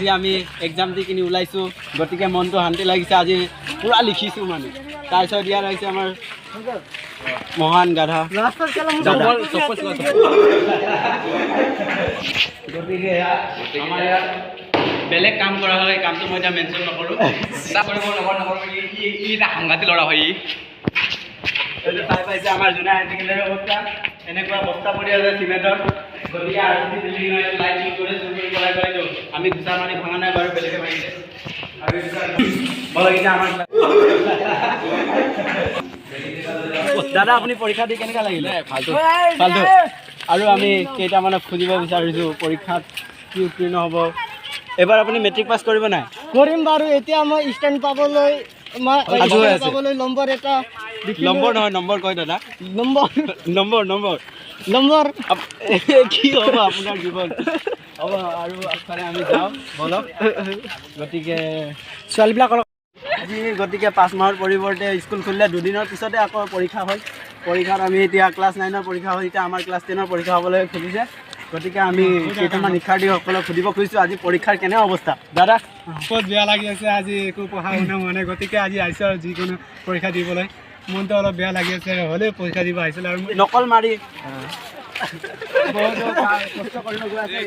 আজি আমি এক্সাম দি কিনি ওলাইছোঁ গতিকে মনটো শান্তি লাগিছে আজি পুৰা লিখিছোঁ মানে তাৰপিছত ইয়াত আহিছে আমাৰ মহান গাধা গতিকে আমাৰ ইয়াত বেলেগ কাম কৰা হয় কামটো মই এতিয়া মেনশ্যন নকৰোঁ এটা সাংঘাতিক ল'ৰা হয় এইটো চাই পাইছে আমাৰ জোনাই হাই ছেকেণ্ডেৰী অৱস্থা এনেকুৱা বস্তা পৰি আছে চিমেণ্টৰ গতিকে R C C building light চুৰ কৰি কৰাই দিওঁ আমি দুটা মানি ভঙা নাই বাৰু বেলেগে ভাঙিছে আৰু ভাল লাগিছে আমাৰ দাদা আপুনি পৰীক্ষা দি কেনেকুৱা লাগিলে ফাল্টু ফাল্টু আৰু আমি কেইটামানক খুজিব বিচাৰিছোঁ পৰীক্ষাত কি উত্তীৰ্ণ হ'ব এবাৰ আপুনি মেট্ৰিক পাছ কৰিব নাই কৰিম বাৰু এতিয়া মই ষ্টেণ্ড পাবলৈ নম্বৰ এটা নম্বৰ নহয় নম্বৰ কয় দাদা নম্বৰ নম্বৰ নম্বৰ নম্বৰ কি হ'ব আপোনাৰ জীৱন হ'ব আৰু আগফালে আমি যাওঁ বলক গতিকে ছোৱালীবিলাকৰ আজি গতিকে 5 মাহৰ পৰিৱৰ্তে স্কুল খুলিলে দুদিনৰ পিছতে আকৌ পৰীক্ষা হ'ল পৰীক্ষাত আমি এতিয়া ক্লাছ 9ৰ পৰীক্ষা হ'ল এতিয়া আমাৰ ক্লাছ 10ৰ পৰীক্ষা হ'বলৈ খুলিছে গতিকে আমি কেইটামান শিক্ষাৰ্থীসকলক সুধিব খুজিছোঁ আজি পৰীক্ষাৰ কেনে অৱস্থা দাদা ক'ত বেয়া লাগি আছে আজি একো পঢ়া শুনা হোৱা নাই গতিকে আজি আহিছোঁ আৰু যিকোনো পৰীক্ষা দিবলৈ মনটো অলপ বেয়া লাগি আছে হ'লেও পৰীক্ষা দিব আহিছিলোঁ আৰু নকল মাৰি বহুত কষ্ট কৰিব গৈ আছে